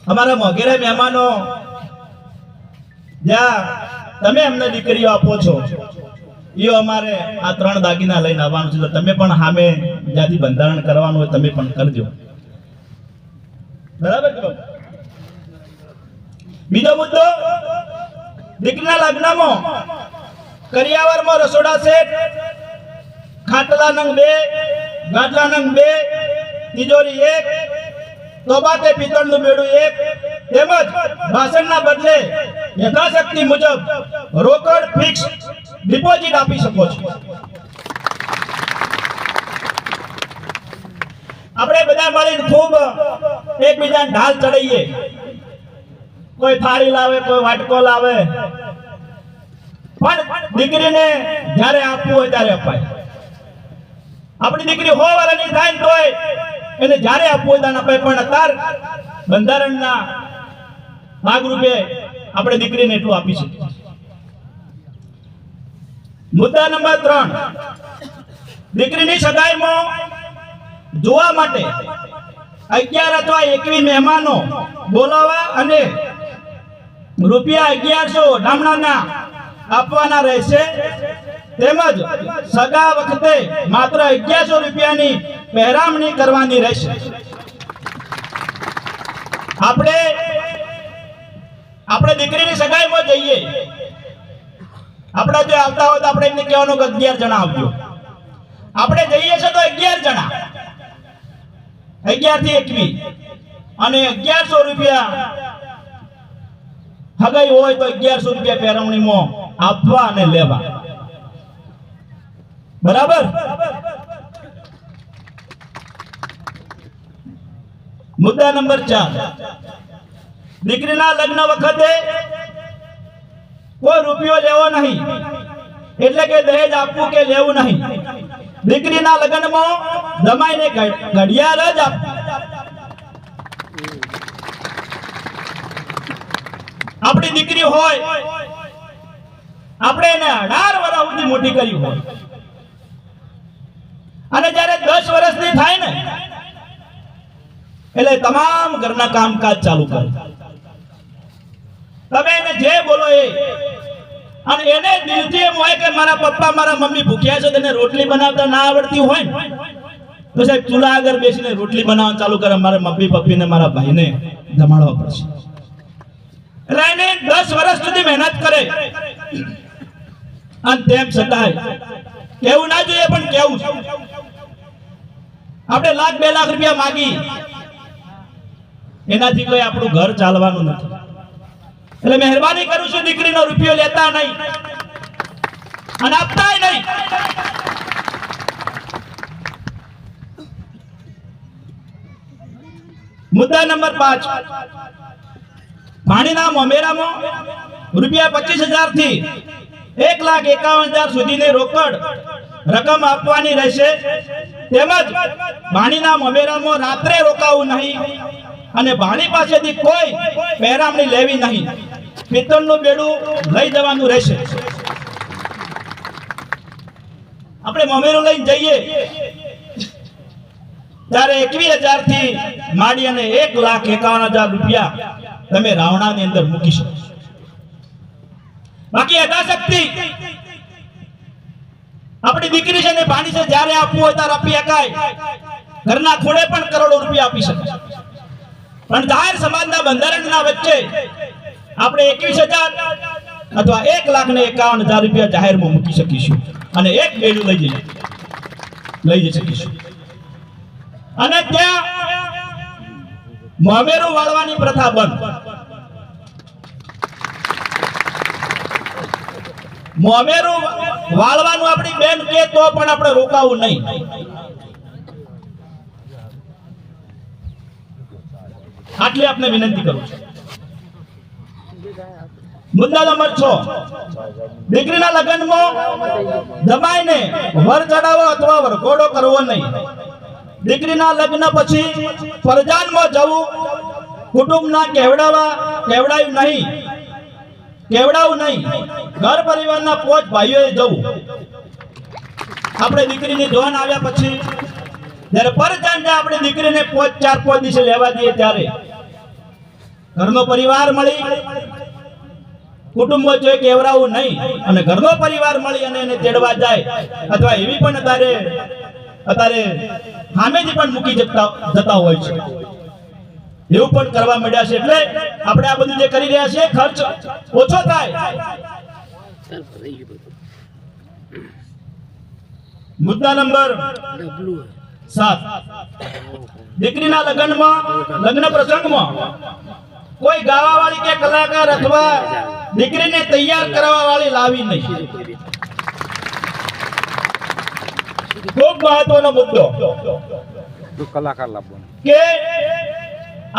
અમારા મોગેરા મહેમાનો જ્યાં તમે અમને દીકરીઓ આપો છો એ અમારે આ 3 દાગીના લઈને આવવાનું છે. તમે પણ સામે જ્યાંથી બંધારણ કરવાનું હોય તમે પણ કરજો. બરાબર. બીજો મુદ્દો, દીકરીના લગ્નમાં કરિયાવરમાં રસોડા સેટ, ખાટલા નંગ 2, ગાદલા નંગ 2, તિજોરી 1, તોબાતે પિત્તળનું બેડું 1 તેમજ ભાષણના બદલે યથાશક્તિ મુજબ રોકડ ફિક્સ ડિપોઝિટ આપી શકો છો. આપણે બધા મળીને ખૂબ એકબીજાને ઢાલ ચડાઈએ. કોઈ થાળી લાવે, કોઈ વાટકો લાવે, પણ દીકરીને જ્યારે આપવું હોય ત્યારે અપાય. આપણી દીકરી 100 વર્ષની થાય ને તોય એને જ્યારે આપવું હોય ત્યારે અપાય. પણ અત્યાર બંધારણના ભાગરૂપે આપણે દીકરીને એટલું આપી શકીએ. મુદ્દા નંબર 3, દીકરીની સગાઈમાં જોવા માટે 11 અથવા 21 મહેમાનો બોલાવવા અને રૂપિયા 1100 ડામણાના આપવાના રહેશે. તેમજ સગા વખતે માત્ર 1100 રૂપિયાની પહેરામણી કરવાની રહેશે. આપણે દીકરીની સગાઈમાં જઈએ, આપણે જો આવતા હોય તો આપણે એમને કહેવાનું કે 11 જણા આવજો. આપણે જઈએ છીએ તો 11 જણા, 11 થી 21 અને 1100 રૂપિયા હગાઈ હોય તો 1100 રૂપિયા પહેરવણીમાં આપવા અને લેવા. બરાબર. મુદ્દા નંબર 4, દીકરીના લગ્ન વખતે કોઈ રૂપિયો લેવો નહીં, એટલે કે દહેજ આપવું કે લેવું નહીં. દીકરીના લગ્નમાં જમાઈને ઘડિયાળ જ આપવું. આપણી દીકરી હોય, આપણે એને 18 વર્ષ સુધી મોટી કરી હોય અને જ્યારે 10 વર્ષની થાય ને એટલે તમામ ઘરના કામકાજ ચાલુ કરે. તમે એને જે બોલો એ, અને એને દિલથી એમ હોય કે મારા પપ્પા મારા મમ્મી ભૂખ્યા છે, તેને રોટલી બનાવતા ના આવડતી હોય તો સાહેબ ચૂલા આગળ બેસીને રોટલી બનાવવાનું ચાલુ કરે. મારા મમ્મી પપ્પીને મારા ભાઈને જમાડવા પડશે. એટલે એને 10 વર્ષ સુધી મહેનત કરે અને તેમ છતાંય કેવું ના જોઈએ, પણ કેવું છે. આપણે 1 લાખ 2 લાખ રૂપિયા માગી એનાથી કોઈ આપણું ઘર ચાલવાનું નથી. એટલે મહેરબાની કરું છું, દીકરીનો રૂપિયો લેતા નહીં અને આપતાય નહીં. મુદ્દા નંબર 5, ભાણીના મોમેરામાં રૂપિયા 25,000 થી 1,51,000 સુધીની રોકડ રકમ આપવાની રહેશે. તેમજ ભાણીના મોમેરામાં રાત્રે રોકાવું નહીં અને ભાણી પાસેથી કોઈ પહેરામણી લેવી નહીં. પિત્તળનું બેડું લઈ જવાનું રહેશે. આપણે મોમેરું લઈને જઈએ ત્યારે 21,000 થી માંડી અને 1,51,000 રૂપિયા તમે રાવણાની અંદર મૂકી શકો. બાકી યથાશક્તિ આપણી દીકરી છે ને ભાણી છે, જ્યારે આપવું હોય ત્યારે આપી શકાય. ઘરના ખૂણે પણ કરોડો રૂપિયા આપી શકાય. પણ જાહેર સમાજના બંધારણના વચ્ચે આપણે 21,000 અથવા 1,51,000 રૂપિયા જાહેરમાં મૂકી શકીશું અને એક બેડું લઈ જઈ શકીશું. અને ત્યાં મોમેરું વાળવાની પ્રથા બંધ. મોમેરું વાળવાનું આપણી બેન કે તો પણ આપણે રોકાવું નહીં. આટલી આપને વિનંતી કરું છું. મુદ્દા નંબર 6, દીકરીના લગ્નમાં જમાઈને વર ચડાવો અથવા વરઘોડો કરવો નહીં. દીકરીના લગ્ન પછી પરજાનમાં જવું, કુટુંબના કેવડાવું નહીં. ઘર પરિવારના 5 ભાઈઓએ જવું. આપણે દીકરીની જોન આવ્યા પછી જ્યારે પરજાન આપણી દીકરીને 4-5 દિવસે લેવા જઈએ ત્યારે ઘરનો પરિવાર મળી કુટુંબો જોઈ કેવરાવું નહીં અને ઘરનો પરિવાર મળી અને એને તેડવા જાય અથવા એવી પણ અત્યારે સામેથી પણ મૂકી જતા હોય છે, એવું પણ કરવા માંડ્યા છે. એટલે આપણે આ બધું જે કરી રહ્યા છીએ ખર્ચ ઓછો થાય. મુદ્દા નંબર 7, દીકરીના લગ્ન પ્રસંગમાં કોઈ ગાવા વાળી કે કલાકાર અથવા દીકરીને તૈયાર કરવા વાળી લાવી નહીં. ખૂબ મહત્વનો મુદ્દો કલાકાર લાવવાનો કે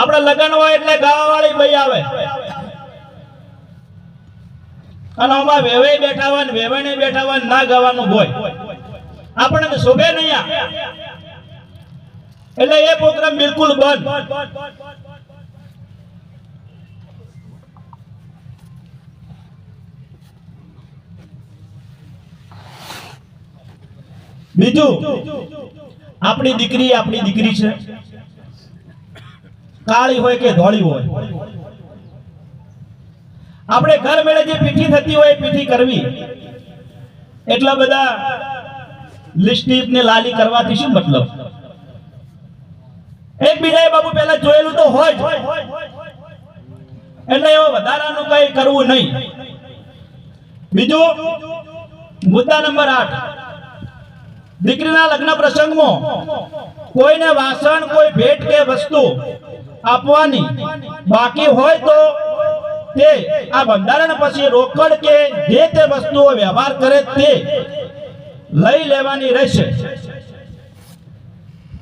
આપણે લગ્ન હોય એટલે ગાવા વાળી ભાઈ આવે અને આમાં વેવે બેઠા હોય ને વેવાને બેઠા હોય ના ગાવાનું હોય આપણને શોભે નહીં. એટલે એ પ્રોગ્રામ બિલકુલ બંધ. બીજું, આપણી દીકરી છે, કાળી હોય કે ધોળી હોય, આપણે ઘર મેળે જે પીઠી થતી હોય પીઠી કરવી. એટલા બધા લિપસ્ટિક ને લાલી કરવાથી શું મતલબ? એકબીજાએ બાબુ પહેલા જોયેલું તો હોય જ, એટલે એવો વધારાનું કઈ કરવું નહીં. બીજું, મુદ્દા નંબર 8, દીકરીના લગ્ન પ્રસંગમાં કોઈને વાસણ કોઈ ભેટ કે વસ્તુ આપવાની બાકી હોય તો તે આ બંધારણ પછી રોકડ કે જે તે વસ્તુઓ વ્યવહાર કરે તે લઈ લેવાની રહેશે.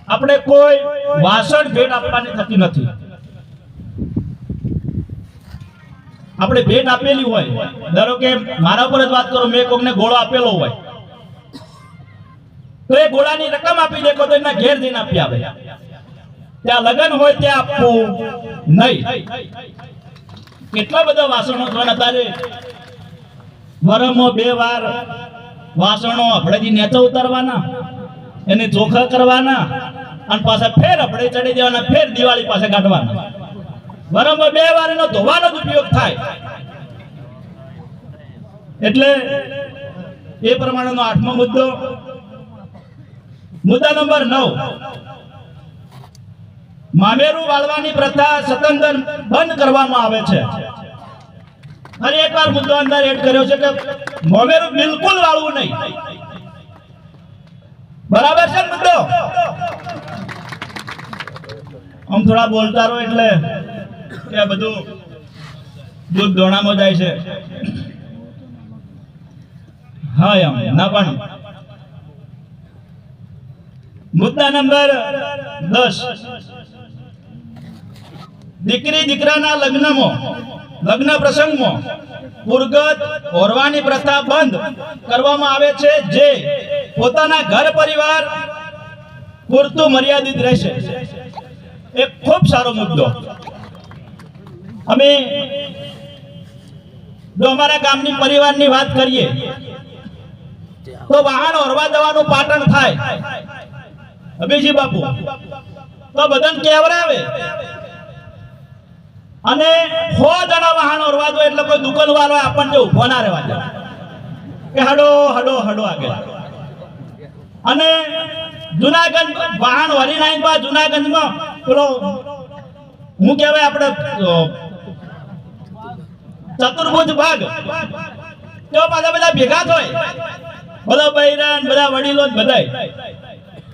આપણે કોઈ વાસણ ભેટ આપવાની થતી નથી. આપણે ભેટ આપેલી હોય, ધારો કે મારા પર જ વાત કરો, મેં કોકને ગોળો આપેલો હોય તો એ ગોળાની રકમ આપી દેખો તો એના ઘેર જઈને આપી આવે. ત્યાં લગ્ન હોય ત્યાં આપવું નહીં. કેટલા બધા વાસણો થવાના, તારે વરમાં 2 વાર વાસણો હબળેથી નેચા ઉતારવાના, એને ચોખ્ખા કરવાના અને પાછા ફેર હબળે ચડી દેવાના, ફેર દિવાળી પાસે કાઢવાના. વરમાં 2 વાર એનો ધોવાનો જ ઉપયોગ થાય. એટલે એ પ્રમાણેનો 8મો મુદ્દો. મુદ્દા નંબર 9, મામેરું વાળવાની પ્રથા સતંતર બંધ કરવામાં આવે છે. અને એકવાર મુદ્દો અંદર એડ કર્યો છે કે મામેરું બિલકુલ વાળવું નહીં. બરાબર છે મુદ્દો? આમ થોડા બોલતા રહો એટલે કે બધું દૂધ દોણામાં જાય છે. હા એમ ના પણ. મુદ્દા નંબર 10, દીકરી દીકરાના લગ્ન પ્રસંગમાં પુરગત ઓરવાની પ્રથા બંધ કરવામાં આવે છે, જે પોતાના ઘર પરિવાર પૂરતું મર્યાદિત રહેશે. એક ખૂબ સારો મુદ્દો. અમે જો અમારા ગામની પરિવારની વાત કરીએ તો વાહન ઓરવા જવાનું પાટણ થાય અભિજી બાપુ તો બધાને કેવરાવે અને 100 જણા વાહન ઓરવા દો એટલે કોઈ દુકાન વાળો આપણને ઉભો ના રહેવા દે કે હડો હડો હડો આગળ. અને જુનાગઢ વાહન વરી નાઈ બા જુનાગઢમાં પેલો હું કહેવાય આપણે ચતુર્ભુજ ભાગ તો પાછા બધા ભેગા થાય, બધા બૈરાન બધા વડીલો બધાય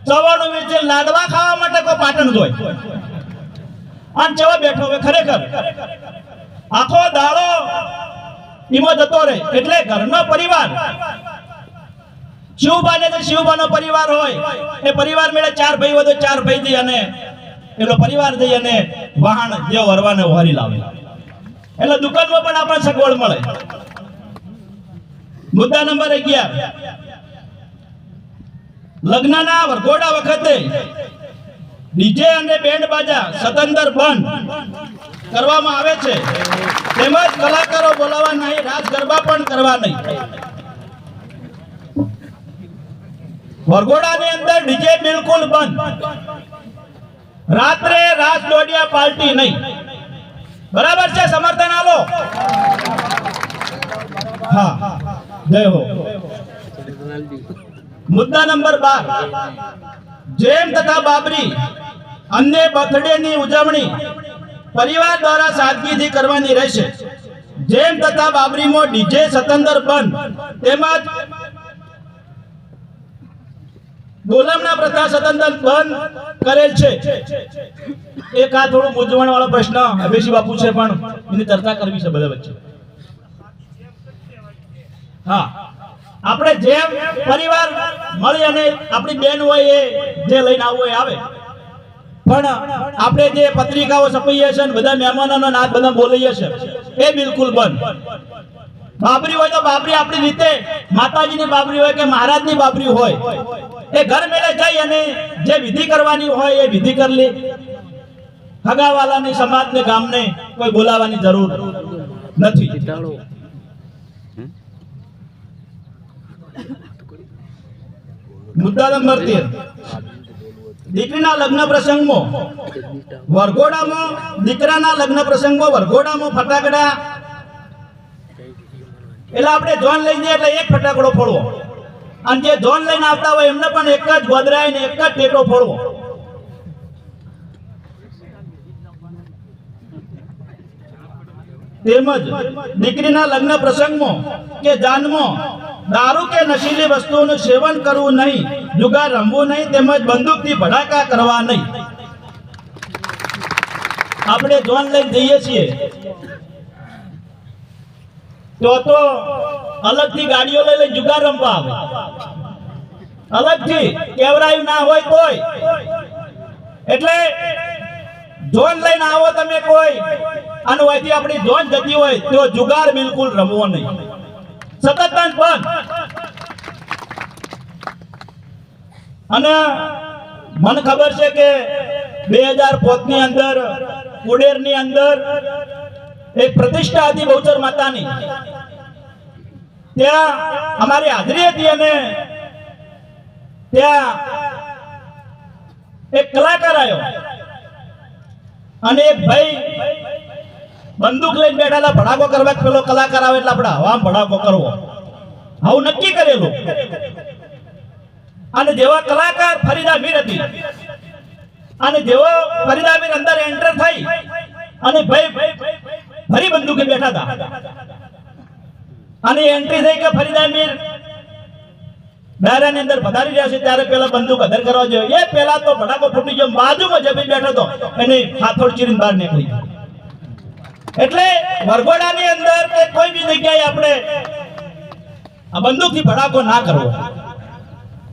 ચવાણું વેચે લાડવા ખાવા માટે કોઈ પાટણ જોય અને ચેવા બેઠો હોય ખરેખર આખો દાડો ઈમો જતો રહે. એટલે ઘરનો પરિવાર શિવબાનો પરિવાર હોય એ પરિવાર મેળે 4 ભાઈ હોય તો 4 ભાઈ જઈ અને એનો પરિવાર જઈ અને વાહન જે વરવાને વરી લાવે. એટલે દુકાનમાં પણ આપણને સગવડ મળે. મુદ્દા નંબર 11, લગ્નના વરઘોડા વખતે ડીજે અને બેન્ડ બાજા સતંતર બંધ કરવામાં આવે છે, તેમજ કલાકારો બોલાવવા નહીં, રાસ ગરબા પણ કરવા નહીં. વરઘોડાની અંદર ડીજે બિલકુલ બંધ, રાત્રે રાસ દોડિયા પાર્ટી નહીં. બરાબર છે? સમર્થન આલો. હા, જય હો. મુદ્દા નંબર 12, જેમ તથા બાબરી અન્ય બર્થડે ની ઉજવણી પરિવાર દ્વારા સાદગીથી કરવાની રહેશે. જેમ તથા બાબરીમાં ડીજે સતંદર બંધ તેમજ બોલમના પ્રથા સતંદર બંધ કરેલ છે. એક આ થોડું મૂંઝવણ વાળો પ્રશ્ન અભેશી બાપુ છે, પણ એની ચર્ચા કરવી છે બધા વચ્ચે. હા, આપણે જેમ પરિવાર મળી અને આપણી બેન હોય એ જે લઈને આવવું હોય આવે, પણ આપણે જે પત્રિકાઓ છપાઈએ છે, બધા મહેમાનોનો નાદ બધા બોલીએ છે, એ બિલકુલ બંધ. બાબરી હોય તો બાબરી આપણી રીતે, માતાજીની બાબરી હોય કે મહારાજની બાબરી હોય, એ ઘર મેળે જઈ અને જે વિધિ કરવાની હોય એ વિધિ કરી લે. હગાવાલાની સમાજને ગામને કોઈ બોલાવવાની જરૂર નથી. મુદ્દા નંબર 13, દીકરીના લગ્ન પ્રસંગમાં વરઘોડામાં દીકરાના લગ્ન પ્રસંગમાં વરઘોડામાં ફટાકડા, એટલે આપણે જોન લઈ જઈએ એટલે એક ફટાકડો ફોડવો, અને જે જોન લઈને આવતા હોય એમને પણ એક જ ગોદરાય ને એક જ ટેટો ફોડવો. તેમજ દીકરીના લગ્ન પ્રસંગમાં કે જાનમાં દારૂ કે નશીલી વસ્તુઓનું સેવન કરવું નહીં, જુગાર રમવું નહીં, તેમજ બંદૂકથી ભડાકા કરવા નહીં. આપણે જોન લઈને જઈએ છીએ તો અલગથી ગાડીઓ લઈ લઈને જુગાર રમવા આવે, અલગથી કેવરાયું ના હોય તોય. એટલે જોન લઈને આવો તમે કોઈ, અને અહીંથી આપણી જોન જતી હોય તો જુગાર બિલકુલ રમવો નહીં, સતત બંધ. અને મને ખબર છે કે 2005 ની અંદર ઉડેરની અંદર એક પ્રતિષ્ઠા હતી બહુચર માતાની, ત્યાં અમારી હાજરી હતી અને ત્યાં એક કલાકાર આવ્યો અને એક ભાઈ બંદૂક લઈને બેઠા ભડાકો કરવા. પેલો કલાકાર આવે એટલે આપણે હવામાં ભડાકો કરવો, આવું નક્કી કરેલું. અને જેવા કલાકાર ફરીદા મીર હતી, અને જેવો ફરીદા મીર અંદર એન્ટર થઈ અને ભાઈ ફરી બંદૂકે બેઠા હતા, અને એન્ટ્રી થઈ કે ફરીદા મીર દાયરાની અંદર પધારી રહ્યા છે, ત્યારે પેલા બંદૂક અધર કરવા જોઈએ. એ પેલા તો ભડાકો ફૂટી ગયો, બાજુમાં જે ભાઈ બેઠો હતો એને હાથોડ ચીરીને બહાર નીકળી. એટલે વરઘોડાની અંદર કે કોઈ બી જગ્યાએ આપણે આ બંદૂકથી ભડાકો ના કરવો,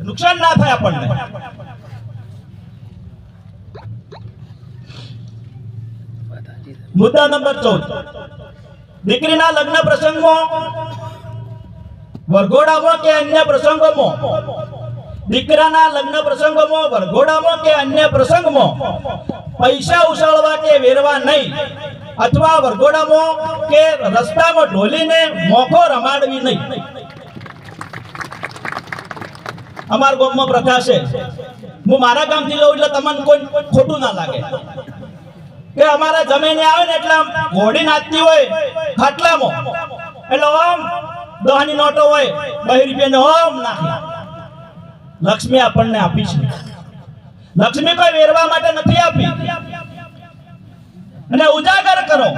નુકસાન ના થાય આપણને. મુદ્દા નંબર 14, દીકરીના લગ્ન પ્રસંગમાં વરઘોડામાં કે અન્ય પ્રસંગોમાં, દીકરાના લગ્ન પ્રસંગોમાં વરઘોડામાં કે અન્ય પ્રસંગમાં પૈસા ઉછાળવા કે વેરવા નહીં, અથવા વરઘોડામાં કે રસ્તામાં ઢોલીને મોખો રમાડવી નહીં. અમારા ગામમાં પ્રથા છે, હું મારા ગામથી લઉં એટલે તમને કોઈ ખોટું ના લાગે કે અમારા જમીને આવે ને એટલે ઘોડી નાચતી હોય ખાટલામાં, એટલે ઓમ 10 ની નોટો હોય 2 રૂપિયાની ઓમ નાખી. લક્ષ્મી આપણને આપી છે, લક્ષ્મી કોઈ વેરવા માટે નથી આપી. અને ઉજાગર કરો,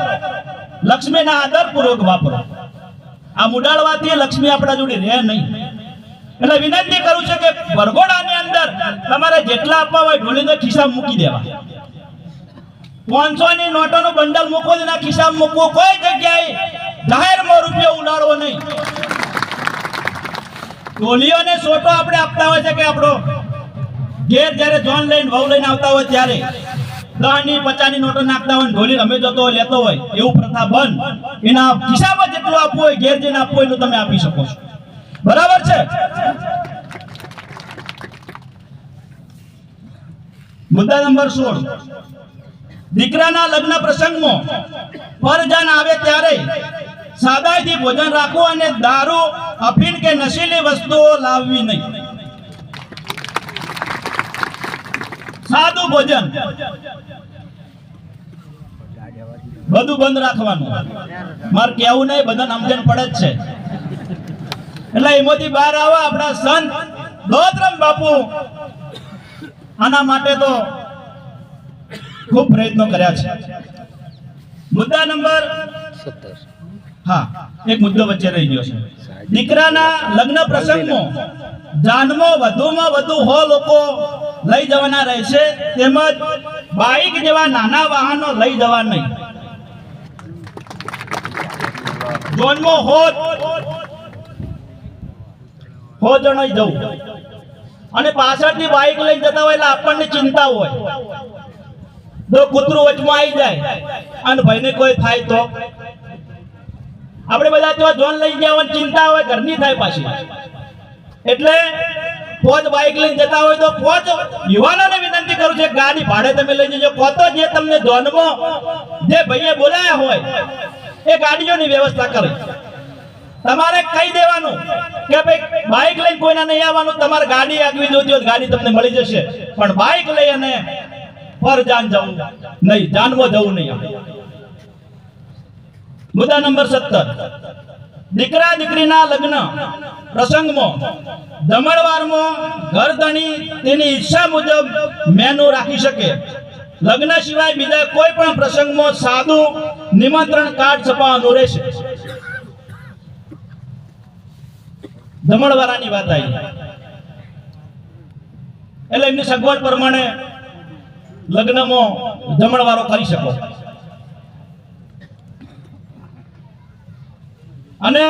લક્ષ્મીના આદરપૂર્વક વાપરો. આ મુડાળવાથી લક્ષ્મી આપણા જોડે રહે નહીં. એટલે વિનંતી કરું છું કે વરઘોડાની અંદર તમારે જેટલા આપવા હોય ઢોલીને ખિસ્સામાં મૂકી દેવા. 500 ની નોટોનું બંડલ મૂકો, એના ખિસ્સામાં મૂકવું, કોઈ જગ્યાએ જાહેરમાં રૂપિયો ઉડાડવો નહીં. ઢોલીઓને સોટો આપણે આપતા હોય છે કે આપણો ઘેર જ્યારે જોન લઈને વહુ લઈને આવતા હોય ત્યારે 10 ની 50 ની નોટો નાખતા હોય, ઢોલી રમે જતો હોય, લેતો હોય, એવું પ્રથા બંધ. એના ખિસ્સામાં જેટલું આપવું હોય, ઘેર જઈને આપવું હોય એટલું તમે આપી શકો છો. બરાબર છે? મુદ્દા નંબર 16, દીકરાના લગ્ન પ્રસંગમાં પરજાન આવે ત્યારે સાદાઈથી ભોજન રાખવું અને દારૂ, અફીણ કે નશીલી વસ્તુઓ લાવવી નહીં. સાદું ભોજન બધું બંધ રાખવાનું. મારે કેવું નહીં, બધાને સમજણ પડે જ છે. એટલે એમાંથી બહાર આવા આપણા સંત દોતરામ બાપુ આના માટે તો ખૂબ પ્રયત્નો કર્યા છે. મુદ્દા નંબર 17. હા, એક મુદ્દો વચ્ચે રહી ગયો છે. દીકરાના લગ્ન પ્રસંગમાં જાનમાં વધુમાં વધુ 100 લોકો લઈ જવાના રહેશે, તેમજ બાઇક જેવા નાના વાહનો લઈ જવા નહીં. જોનમાં 100 જણ જવું અને પાછળથી બાઇક લઈ જતા હોય એટલે આપણને ચિંતા હોય, જો કૂતરું વચમાં આવી જાય અને ભાઈને કોઈ થાય તો આપણે બધા તો જોન લઈ ગયા હોય, ચિંતા હોય, ઘરની થાય પાછી. એટલે 5 બાઇક લઈને જતા હોય તો 5 યુવાનોને વિનંતી કરું છું, ગાડી ભાડે તમે લઈ જજો. કોતો જે તમને જોનમાં જે ભાઈએ બોલાયા હોય એ ગાડીઓની વ્યવસ્થા કરે. તમારે કહી દેવાનું કે ભાઈ બાઇક લઈને કોઈના નહીં આવવાનું, તમારે ગાડી આગવી જોતી હોય ગાડી તમને મળી જશે, પણ બાઇક લઈ અને પરજાન જવું નહીં, જાનમાં જવું નહીં. મુદ્દા નંબર 17. દીકરા દીકરીના લગ્ન પ્રસંગમાં જમણવારમાં ઘરધણી તેની ઈચ્છા મુજબ મેનુ રાખી શકે. લગ્ન સિવાય બીજા કોઈ પણ પ્રસંગમાં સાદું નિમંત્રણ કાર્ડ છપાવવાનું રહેશે. જમણવારાની વાત આવી એટલે એમની સગવડ પ્રમાણે લગ્નમાં જમણવારો કરી શકો. અને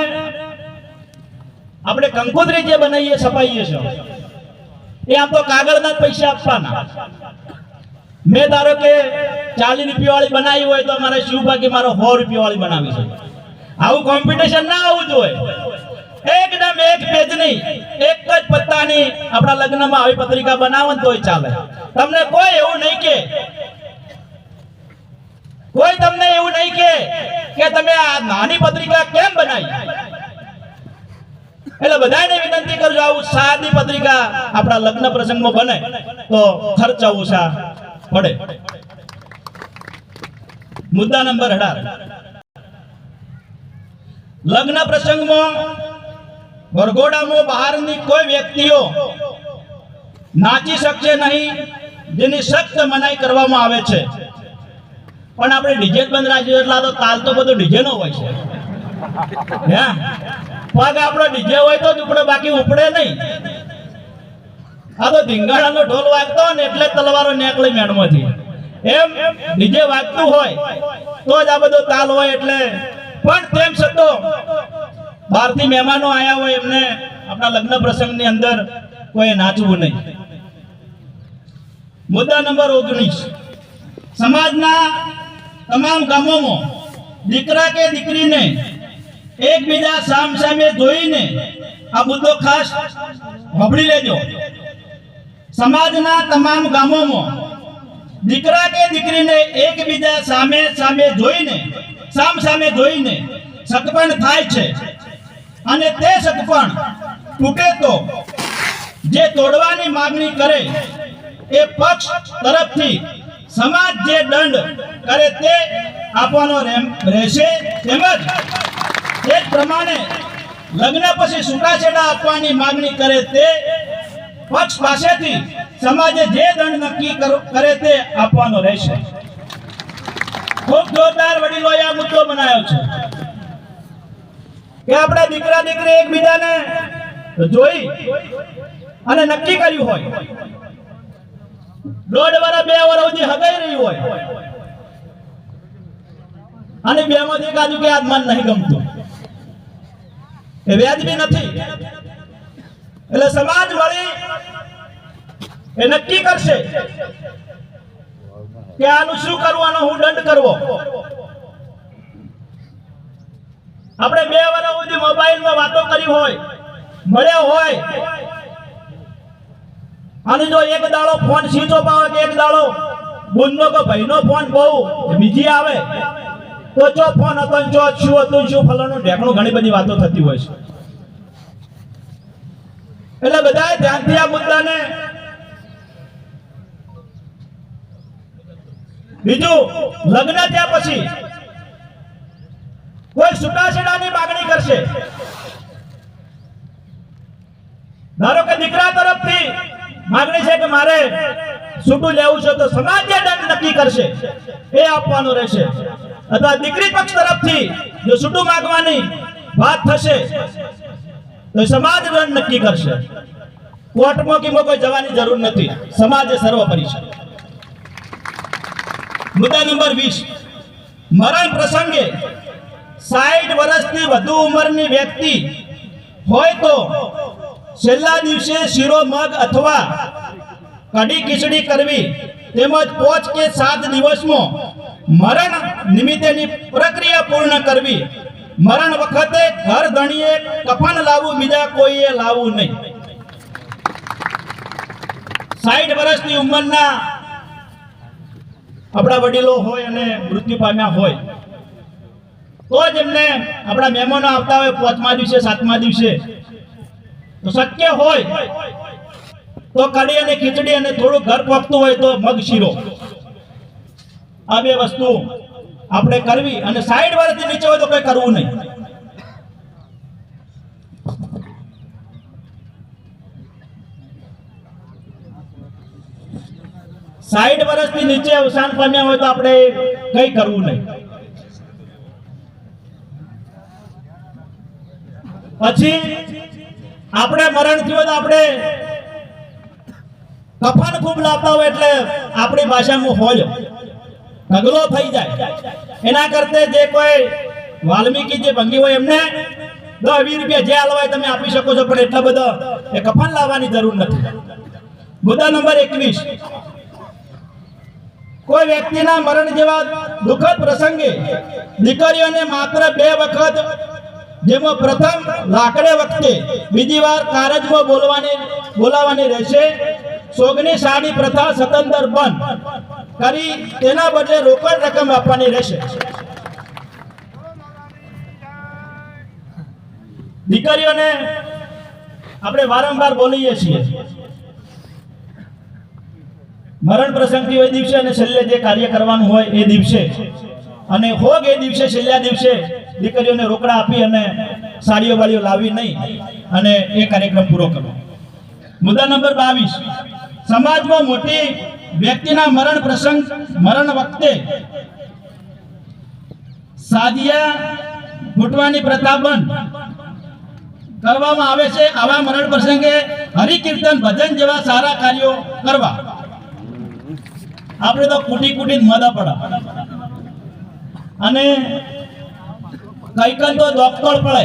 આપણે કંકોત્રી જે બનાવીએ છપાઈએ છીએ એ આમ તો કાગળના જ પૈસા આપવાના. મેં ધારો કે 40 રૂપિયા વાળી બનાવી હોય તો મારે શિવભાગી મારો 100 રૂપિયા વાળી બનાવી છે. આવું કોમ્પિટિશન ના આવવું જોઈએ. એકદમ એક પેજની એક જ પત્તાની આપણા લગ્નમાં આવી પત્રિકા બનાવો ને તોય ચાલે. તમને કોઈ એવું નહીં કે તમે આ નાની પત્રિકા કેમ બનાવી. એટલે બધાને વિનંતી કરજો, આવું સાદી પત્રિકા આપણા લગ્ન પ્રસંગમાં બને તો ખર્ચ ઓછા પડે. મુદ્દા નંબર 18. લગ્ન પ્રસંગમાં વરઘોડામાં બહારની કોઈ વ્યક્તિઓ નાચી શકશે નહીં, જેની સખ્ત મનાઈ કરવામાં આવે છે. પણ આપણે ડીજે બંધ રાખીએ એટલા તો તાલ તો બધો ડીજે નો હોય છે. પગ આપણો ડીજે હોય તો જ ઉપડે, બાકી ઉપડે નહીં. આ તો ધીંગાણાનો ઢોલ વાગતો ને એટલે તલવારો નીકળે મેણમાંથી. એમ ડીજે વાગતું હોય તો જ આ બધો તાલ હોય. એટલે પણ તેમ છતાં બહારથી મહેમાનો આયા હોય એમને આપણા લગ્ન પ્રસંગની અંદર કોઈ નાચવું નહીં. મુદ્દા નંબર 19. સમાજના તમામ ગામોમાં દીકરા કે દીકરીને એકબીજા સામસામે જોઈને, આ મુદ્દો ખાસ સાંભળી લેજો, સમાજના તમામ ગામોમાં દીકરા કે દીકરીને એકબીજા સામે જોઈને સગપણ થાય છે. અને તે સગપણ તૂટે તો જે તોડવાની માંગણી કરે એ પક્ષ તરફથી સમાજ જે દંડ કરે તે આપવાનો રહેશે. તેમજ તે પ્રમાણે લગ્ન પછી છૂટાછેડા આપવાની માંગણી કરે તે પક્ષ પાસેથી સમાજે જે દંડ નક્કી કરે તે આપવાનો રહેશે. ખૂબ જોરદાર વડીલોએ આ મુદ્દો બનાવ્યો છે કે આપણા દીકરા દીકરી એકબીજાને જોઈ અને નક્કી કર્યું હોય, 1.5 વર્ષ 2 વર્ષ સુધી હગાઈ રહી હોય અને બેમાંથી એકાદુ કે આ મન નહીં ગમતું, એ વ્યાજબી નથી. એટલે સમાજ વળી એ નક્કી કરશે કે આનું શું કરવાનું, હું દંડ કરવો. આપણે 2 વર્ષ સુધી મોબાઈલમાં વાતો કરી હોય, મળ્યા હોય અને જો એક દાડો ફોન સ્વિચ ઓફ આવે કે એક દાડો બુનનો કે ભાઈનો ફોન બહુ બીજી આવે તો જો ફોન હતો જો શું હતું શું ફલાણું ઢેકણું ઘણી બધી વાતો થતી હોય છે. એટલે બધાએ ધ્યાનથી આ મુદ્દાને બીજું, લગ્ન થયા પછી કોઈ છૂટાછેડાની માગણી કરશે. ધારો કે દીકરા તરફથી માગણી છે કે મારે છૂટું લેવું છે, તો સમાજ જે દંડ નક્કી કરશે એ આપવાનો રહેશે. અથવા દીકરી પક્ષ તરફથી જો છૂટું માંગવાની વાત થશે તો સમાજ દંડ નક્કી કરશે. કોર્ટમાં કે કોઈ જવાની જરૂર નથી, સમાજ એ સર્વોપરી છે. મુદ્દા નંબર 20, મરણ પ્રસંગે 60 વર્ષથી વધુ ઉંમરની વ્યક્તિ હોય તો છેલ્લા દિવસે શીરો મગ અથવા કઢી ખીચડી કરવી, તેમજ 5 કે 7 દિવસમાં મરણ નિમિત્તેની પ્રક્રિયા પૂર્ણ કરવી. મરણ વખતે ઘર ધણીએ કફન લાવવું, બીજા કોઈએ લાવવું નહીં. 60 વર્ષની ઉંમરના આપણા વડીલો હોય અને મૃત્યુ પામ્યા હોય તો જ એમને આપણા મહેમાનો આવતા હોય 5મા દિવસે 7મા દિવસે, તો શક્ય હોય તો કઢી અને ખીચડી અને થોડું ઘર પકતું હોય તો મગ શીરો, આ બે વસ્તુ આપણે કરવી. અને 60 વર્ષથી નીચે હોય તો કઈ કરવું નહીં. સાઈઠ વર્ષથી નીચે અવસાન પામ્યા હોય તો આપણે કઈ કરવું નહીં. પછી આપણે મરણ થયું તો આપણે કફન ખૂબ લાવતા હોય એટલે આપણી ભાષામાં હોય ઢગલો થઈ જાય. એના કરતે જે કોઈ વાલ્મીકી જે ભંગી હોય એમને 10-20 રૂપિયા જે હાલવાય તમે આપી શકો છો, પણ એટલા બધા એ કફન લાવવાની જરૂર નથી. મુદ્દા નંબર 21, કોઈ વ્યક્તિના મરણ જેવા દુઃખદ પ્રસંગે દીકરીઓને માત્ર 2 વખત, જેમાં પ્રથમ લાકડે વખતે, બીજી વાર કારજમાં બોલાવવાની રહેશે. સોગની સાડી પ્રથા સતંતર બંધ કરી તેના બદલે રોકડ રકમ આપવાની રહેશે. દીકરીઓને આપણે વારંવાર બોલીએ છીએ મરણ પ્રસંગ થયો એ દિવસે અને છેલ્લે જે કાર્ય કરવાનું હોય એ દિવસે, અને હોગ એ દિવસે, છેલ્લા દિવસે દીકરીઓને રોકડા આપી અને સાડીઓ વાળીઓ લાવી નહીં અને એ કાર્યક્રમ પૂરો કરવો. મુદ્દા નંબર 22, સમાજમાં મોટી વ્યક્તિના મરણ વખતે સાદિયા ફૂટવાની પ્રથા બંધ કરવામાં આવે છે. આવા મરણ પ્રસંગે હરિકીર્તન, ભજન જેવા સારા કાર્યો કરવા. આપણે તો કૂટી મદા પડા અને કઈ તો ડોક્ટર પડે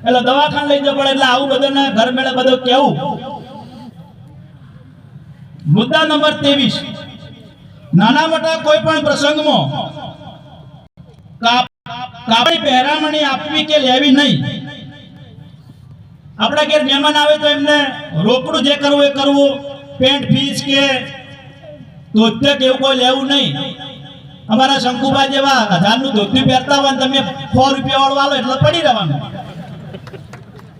એટલે દવાખાને લઈ જવું પડે, એટલે આવું બધું ઘર મેળે બધું કેવું. મુદ્દા નંબર 23, નાના મોટા કોઈ પણ પ્રસંગમાં કાપડી પહેરામણી આપવી કે લેવી નહીં. આપણા ઘેર મહેમાન આવે તો એમને રોકડું જે કરવું એ કરવું, પેન્ટ ફીસ કે ધોતિયા કે એવું કોઈ લેવું નહીં. અમારા શંકુબા જેવા 1000નું ધોતિયું પહેરતા હોય તમે 100 રૂપિયા વાળું આલો એટલે પડી રહેવાનું.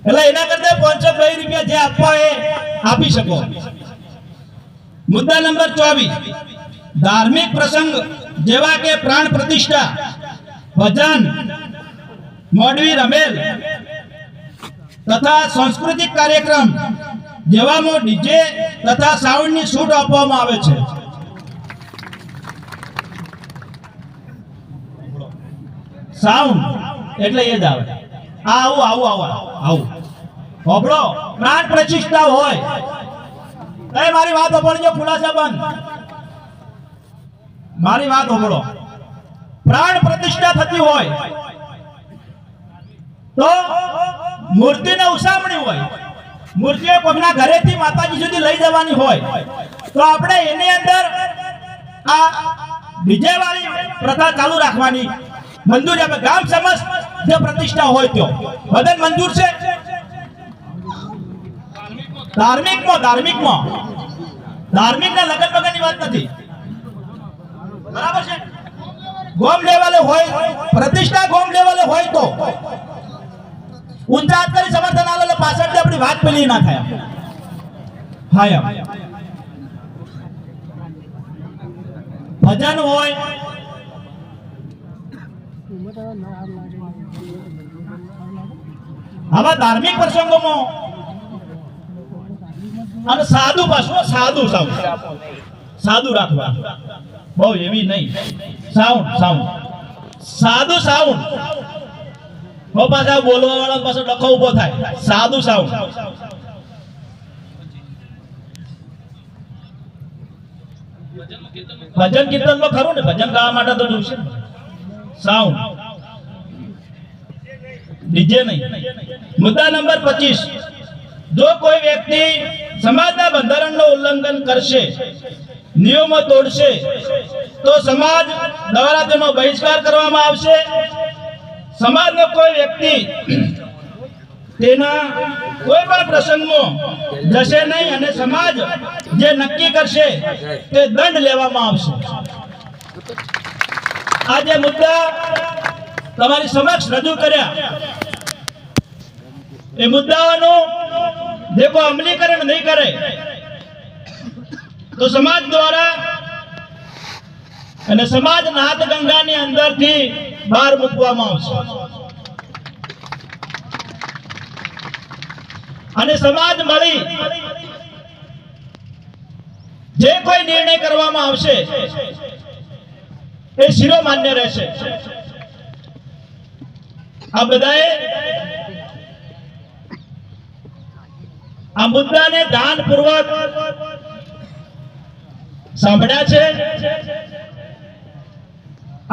એટલે એના કરતા 502 રૂપિયા જે આપવા એ આપી શકો. મુદ્દા નંબર 24, ધાર્મિક પ્રસંગ જેવા કે પ્રાણ પ્રતિષ્ઠા, ભજન, મોડવી રમેલ તથા સાંસ્કૃતિક કાર્યક્રમ જેવામાં ડીજે તથા સાઉન્ડની છૂટ આપવામાં આવે છે. સાઉન્ડ એટલે એ જ આવે. આવું હોબળો, પ્રાણ પ્રતિષ્ઠા હોય, મારી વાત હોબળજો, ખુલાસા બંધ. મારી વાત હોબળો, પ્રાણ પ્રતિષ્ઠા થતી હોય તો મૂર્તિને ઉસામણી હોય, મૂર્તિઓ કોઈના ઘરેથી માતાજી સુધી લઈ જવાની હોય તો આપણે એની અંદર આ ડીજે વાળી પ્રથા ચાલુ રાખવાની મંજૂર આપે. ગામ સમજ જે પ્રતિષ્ઠા હોય તો બધાને મંજૂર છે. ધાર્મિકના લગન બગનની વાત નથી, બરાબર છે. ગોમ લેવલે હોય પ્રતિષ્ઠા, ગોમ લેવલે હોય તો ઊંચા હાથ કરી સમર્થન આલે પાછળથી આપણી વાત પેલી ના થાય. હા ભજન હોય, આવા ધાર્મિક પ્રસંગોમાં અને સાદું પાછું સાદું સાદું રાખવા, બહુ એવી નહીં. સાઉન્ડ સાદું સાઉન્ડ. બહુ પાછા બોલવા વાળા પાછો ડખો ઉભો થાય. સાદું સાઉન્ડ. ભજન કીર્તન માં ખરું ને, ભજન ગાવા માટે તો જોઈશે સાઉન્ડ, ડીજે નહીં. મુદ્દા નંબર 25, જો કોઈ વ્યક્તિ સમાજના બંધારણનું ઉલ્લંઘન કરશે, નિયમો તોડશે, તો સમાજ દ્વારા તેનો બહિષ્કાર કરવામાં આવશે. સમાજનો કોઈ વ્યક્તિ તેના કોઈ પણ પ્રસંગમાં જશે નહીં અને સમાજ જે નક્કી કરશે તે દંડ લેવામાં આવશે. આ જે મુદ્દા તમારી સમક્ષ રજૂ કર્યા, એ મુદ્દાઓનું જે કોઈ અમલીકરણ નહીં કરે તો સમાજ દ્વારા અને સમાજ નાથ ગંગાની અંદરથી બહાર મૂકવામાં આવશે. અને સમાજ મળી જે કોઈ નિર્ણય કરવામાં આવશે એ શિરોમાન્ય રહેશે. આ બધાએ આ મુદ્દાને ધ્યાનપૂર્વક સાંભળ્યા છે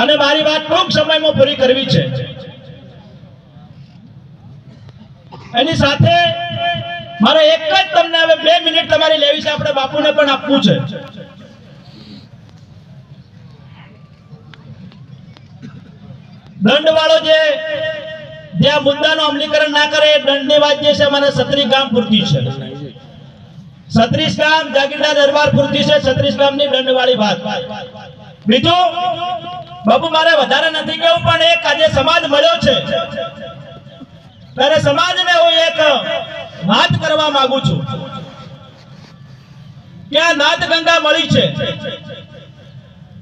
અને મારી વાત ટૂંક સમયમાં પૂરી કરવી છે. એની સાથે મારે એક જ તમને હવે 2 મિનિટ તમારી લેવી છે, આપણે બાપુને પણ આપવું છે. દંડ વાળો જે આ મુદ્દાનું અમલીકરણ ના કરે એ દંડની વાત જે છે અમારે 36 ગામ પૂરતી છે. 36 ગામ જાગીરદાર દરબાર પૂરતી છે. 36 ગામની દંડવાળી વાત. બીજું બાપુ મારે વધારે નથી કેવું, પણ એક આજે સમાજ મળ્યો છે ત્યારે સમાજને હું એક વાત કરવા માંગુ છું કે આ નાથ ગંગા મળી છે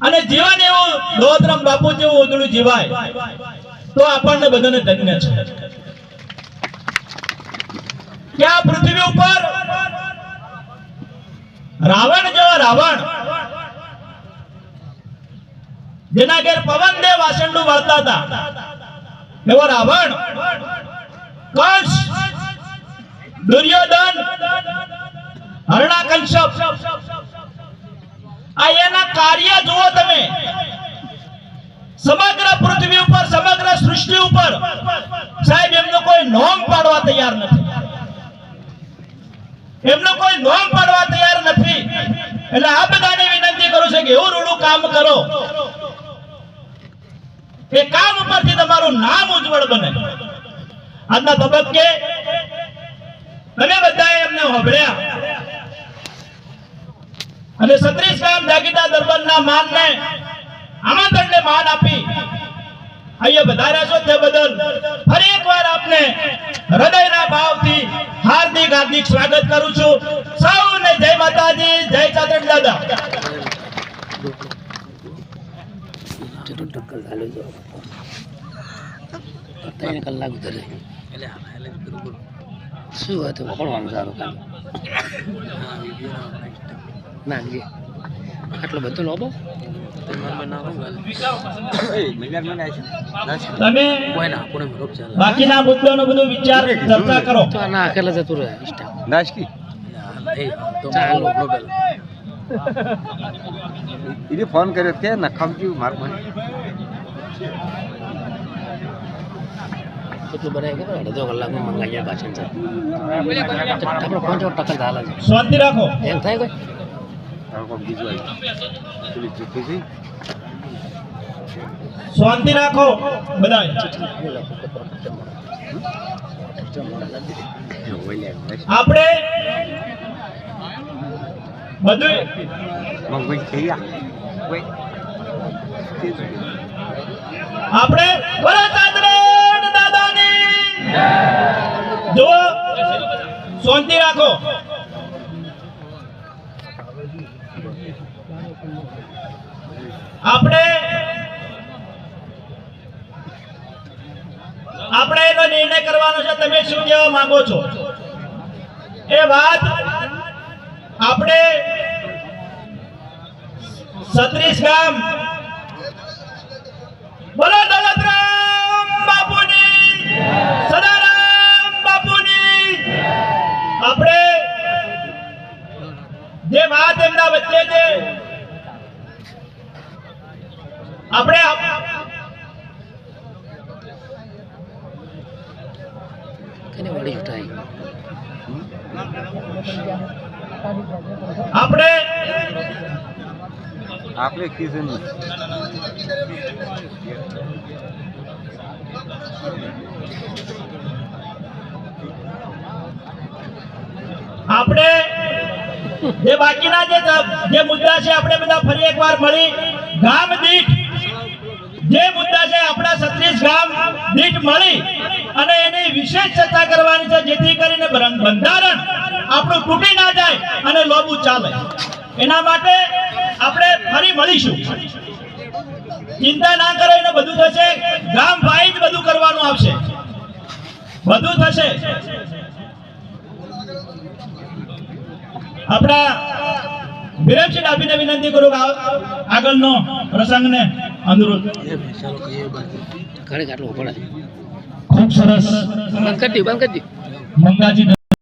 અને જીવન એવું દોતરામ બાપુ જેવું ઉજળું જીવાય તો આપણને બધાને ધન્ય છે કે આ પૃથ્વી ઉપર રાવણ જેવો રાવણ, જેના ઘેર પવન દે વાસંડું વાળતા હતા એવો રાવણ, કંસ, દુર્યોધન, હરણાકંશપ, આ એના કાર્ય જુઓ તમે. સમગ્ર પૃથ્વી ઉપર, સમગ્ર સૃષ્ટિ ઉપર સાહેબ એમનો કોઈ નોમ પાડવા તૈયાર નથી. એમનો કોઈ નોમ પાડવા તૈયાર નથી. એટલે આ બધાને વિનંતી કરું છું કે એવું રૂડું કામ કરો એ કામ ઉપરથી તમારું નામ ઉજ્જવળ બને. આજના તબક્કે તમે બધાએ એમને સાંભળ્યા અને 36 ગામ જાગીરદાર દરબારના માનને, આમંત્રણને માન આપી અહીંયા વધાર્યા છો તે બદલ ફરી એકવાર આપને હૃદયના ભાવથી હાર્દિક હાર્દિક સ્વાગત કરું છું. સૌને જય માતાજી, જય ચાતક દાદા. કલાક ધરે શું હતું પકડવાનું સારું કામ ના આટલો બધો લોબો તમે બાકીના મુદ્દાનો બધો વિચાર ચર્ચા કરો. તો ના અકેલા જતું રહે નાશકી એને ફોન કર્યો કે નખાવજો મારું કેટલું બનાવે ખબર? અડધો કલાકમાં મંગાઈ પાછળ છે આપણે 5% હાલે છે. શાંતિ રાખો. એમ થાય કોઈ શાંતિ રાખો બધાય. આપણે બધું આપણે દાદાની જો શાંતિ રાખો. આપણે એનો નિર્ણય કરવાનો છે. તમે શું કહેવા માંગો છો એ વાત આપણે 36 ગામ બોલો દોલતરામ બાપુની, સદારામ બાપુની. આપણે જે વાત એમના વચ્ચે છે આપણે કને વળી ઉઠાઈ આપણે આપણે કિશન આપણે જે બાકીના જે મુદ્દા છે આપણે બધા ફરી એકવાર મળી ગામ દીઠ જે મુદ્દા છે આપણા 36 ગામ દીઠ મળી અને એની વિશેષ ચર્ચા કરવાની છે, જેથી કરીને બંધારણ આપણું તૂટી ના જાય અને લોબુ ચાલે. એના માટે આપણે ફરી મળીશું. ચિંતા ના કરો, એને બધું થશે. ગામ ભાઈ જ બધું કરવાનું આવશે, બધું થશે. આપણા વિરમસિંહ ડાભીને વિનંતી કરું કે આગળનો પ્રસંગને અનુરોધ. ઘરે આટલું પડે ખૂબ સરસ બંધ કરી દે મંગાજી